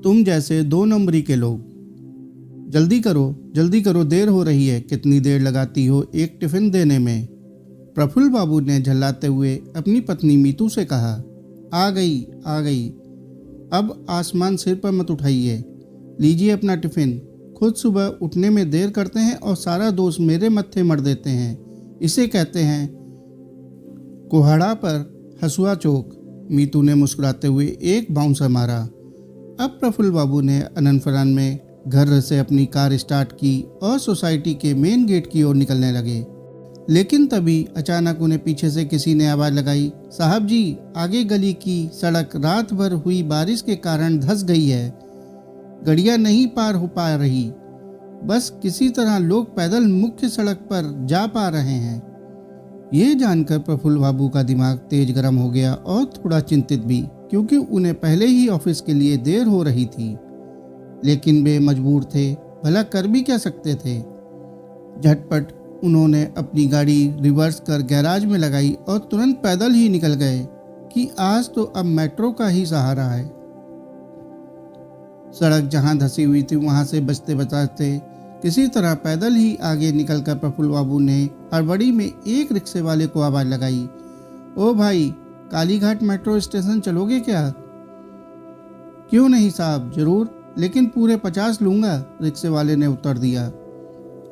तुम जैसे 2 नंबरी के लोग। जल्दी करो, देर हो रही है। कितनी देर लगाती हो एक टिफ़िन देने में? प्रफुल्ल बाबू ने झल्लाते हुए अपनी पत्नी मीतू से कहा। आ गई। अब आसमान सिर पर मत उठाइए। लीजिए अपना टिफ़िन। खुद सुबह उठने में देर करते हैं और सारा दोष मेरे मत्थे मर देते हैं। इसे कहते हैं कुहाड़ा पर हंसुआ चोक। मीतू ने मुस्कुराते हुए एक बाउंसर मारा। अब प्रफुल्ल बाबू ने अनंतफरान में घर से अपनी कार स्टार्ट की और सोसाइटी के मेन गेट की ओर निकलने लगे। लेकिन तभी अचानक उन्हें पीछे से किसी ने आवाज़ लगाई, साहब जी, आगे गली की सड़क रात भर हुई बारिश के कारण धंस गई है। गाड़ियाँ नहीं पार हो पा रही। बस किसी तरह लोग पैदल मुख्य सड़क पर जा पा रहे हैं। ये जानकर प्रफुल्ल बाबू का दिमाग तेज गर्म हो गया और थोड़ा चिंतित भी, क्योंकि उन्हें पहले ही ऑफिस के लिए देर हो रही थी। लेकिन वे मजबूर थे, भला कर भी क्या सकते थे। झटपट उन्होंने अपनी गाड़ी रिवर्स कर गैराज में लगाई और तुरंत पैदल ही निकल गए कि आज तो अब मेट्रो का ही सहारा है। सड़क जहां धंसी हुई थी वहां से बचते बचाते किसी तरह पैदल ही आगे निकलकर प्रफुल्ल बाबू ने हड़बड़ी में एक रिक्शे वाले को आवाज़ लगाई, ओ भाई, कालीघाट मेट्रो स्टेशन चलोगे क्या? क्यों नहीं साहब, जरूर, लेकिन पूरे 50 लूँगा, रिक्शे वाले ने उत्तर दिया।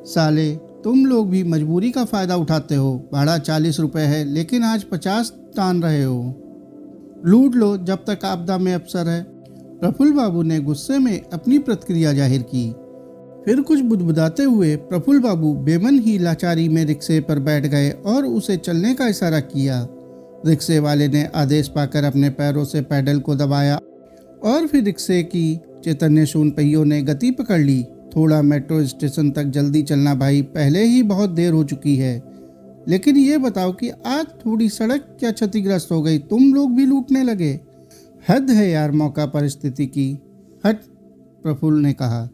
साले, तुम लोग भी मजबूरी का फ़ायदा उठाते हो। भाड़ा 40 रुपये है, लेकिन आज 50 तान रहे हो। लूट लो जब तक आपदा में अवसर है। प्रफुल्ल बाबू ने गुस्से में अपनी प्रतिक्रिया जाहिर की। फिर कुछ बुदबुदाते हुए प्रफुल्ल बाबू बेमन ही लाचारी में रिक्शे पर बैठ गए और उसे चलने का इशारा किया। रिक्शे वाले ने आदेश पाकर अपने पैरों से पैडल को दबाया और फिर रिक्शे की चैतन्य शून्य पहियों ने गति पकड़ ली। थोड़ा मेट्रो स्टेशन तक जल्दी चलना भाई, पहले ही बहुत देर हो चुकी है। लेकिन ये बताओ कि आज थोड़ी सड़क क्या क्षतिग्रस्त हो गई, तुम लोग भी लूटने लगे? हद है यार मौका परिस्थिति की। हट, प्रफुल्ल ने कहा।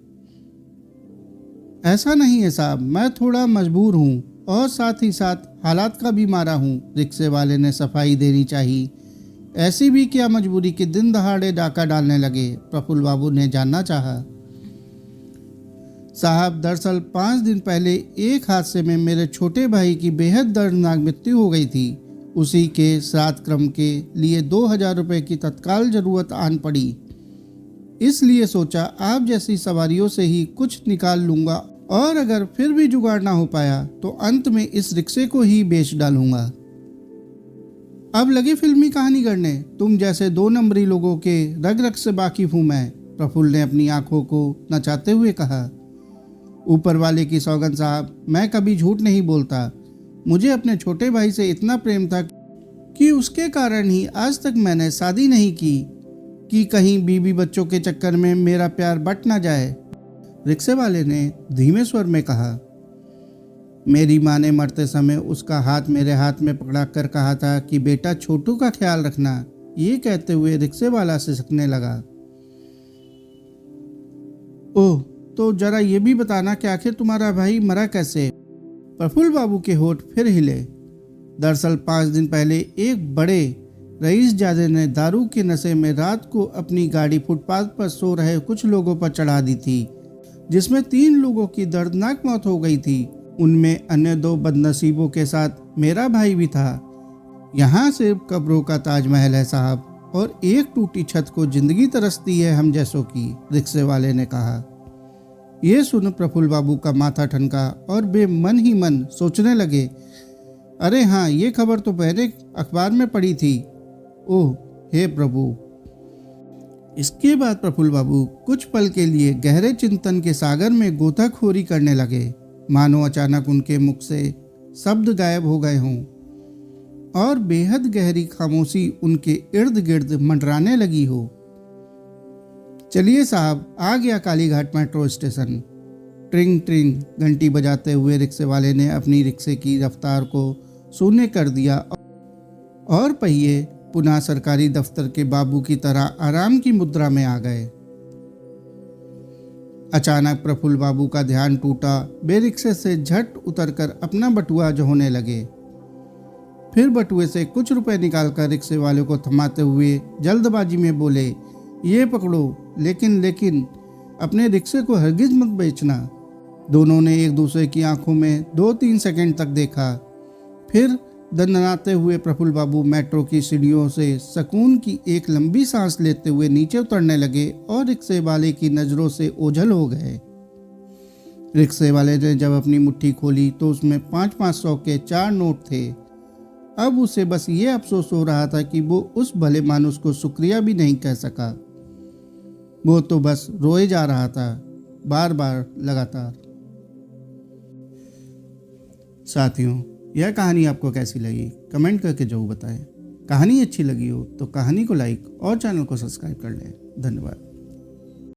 ऐसा नहीं है साहब, मैं थोड़ा मजबूर हूँ और साथ ही साथ हालात का भी मारा हूँ, रिक्शे वाले ने सफाई देनी चाहिए। ऐसी भी क्या मजबूरी कि दिन दहाड़े डाका डालने लगे? प्रफुल्ल बाबू ने जानना चाहा। साहब, दरअसल 5 दिन पहले एक हादसे में मेरे छोटे भाई की बेहद दर्दनाक मृत्यु हो गई थी। उसी के श्राद्ध क्रम के लिए 2000 रुपये की तत्काल ज़रूरत आन पड़ी। इसलिए सोचा आप जैसी सवारियों से ही कुछ निकाल लूँगा और अगर फिर भी जुगाड़ ना हो पाया तो अंत में इस रिक्शे को ही बेच डालूँगा। अब लगी फिल्मी कहानी गढ़ने। तुम जैसे 2 नंबरी लोगों के रग रग से वाकिफ हूँ मैं, प्रफुल्ल ने अपनी आंखों को नचाते हुए कहा। ऊपर वाले की सौगंध साहब, मैं कभी झूठ नहीं बोलता। मुझे अपने छोटे भाई से इतना प्रेम था कि उसके कारण ही आज तक मैंने शादी नहीं की कि कहीं बीवी बच्चों के चक्कर में मेरा प्यार बट ना जाए, रिक्शे वाले ने धीमे स्वर में कहा। मेरी माँ ने मरते समय उसका हाथ मेरे हाथ में पकड़ा कर कहा था कि बेटा छोटू का ख्याल रखना। ये कहते हुए रिक्शे वाला सिसकने लगा। ओह, तो जरा ये भी बताना कि आखिर तुम्हारा भाई मरा कैसे? प्रफुल्ल बाबू के होठ फिर हिले। दरअसल 5 दिन पहले एक बड़े रईसजादे ने दारू के नशे में रात को अपनी गाड़ी फुटपाथ पर सो रहे कुछ लोगों पर चढ़ा दी थी, जिसमें 3 लोगों की दर्दनाक मौत हो गई थी। उनमें अन्य 2 बदनसीबों के साथ मेरा भाई भी था। यहाँ सिर्फ कब्रों का ताजमहल है साहब, और एक टूटी छत को जिंदगी तरसती है हम जैसों की, रिक्शे वाले ने कहा। ये सुन प्रफुल्ल बाबू का माथा ठनका और वे मन ही मन सोचने लगे, अरे हाँ, ये खबर तो मैंने अखबार में पढ़ी थी। ओह हे प्रभु। इसके बाद प्रफुल्ल बाबू कुछ पल के लिए गहरे चिंतन के सागर में गोताखोरी करने लगे, मानो अचानक उनके मुख से शब्द गायब हो गए हों और बेहद गहरी खामोशी उनके इर्द गिर्द मंडराने लगी हो। चलिए साहब, आ गया कालीघाट मेट्रो स्टेशन। ट्रिंग ट्रिंग घंटी बजाते हुए रिक्शे वाले ने अपनी रिक्शे की रफ्तार को शून्य कर दिया और पहिए पुनः सरकारी दफ्तर के बाबू की तरह आराम की मुद्रा में आ गए। अचानक प्रफुल्ल बाबू का ध्यान टूटा। वे रिक्शे से झट उतरकर अपना बटुआ जोहने लगे। फिर बटुए से कुछ रुपए निकालकर रिक्शे वाले को थमाते हुए जल्दबाजी में बोले, ये पकड़ो, लेकिन अपने रिक्शे को हरगिज मत बेचना। दोनों ने एक दूसरे की आंखों में 2-3 सेकंड तक देखा। फिर दंदनाते हुए प्रफुल्ल बाबू मेट्रो की सीढ़ियों से सुकून की एक लंबी सांस लेते हुए नीचे उतरने लगे और रिक्शे वाले की नज़रों से ओझल हो गए। रिक्शे वाले ने जब अपनी मुट्ठी खोली तो उसमें 500-500 के 4 नोट थे। अब उसे बस ये अफसोस हो रहा था कि वो उस भले मानुस को शुक्रिया भी नहीं कह सका। वो तो बस रोए जा रहा था, बार बार लगातार। साथियों, यह कहानी आपको कैसी लगी कमेंट करके जरूर बताएं। कहानी अच्छी लगी हो तो कहानी को लाइक और चैनल को सब्सक्राइब कर लें। धन्यवाद।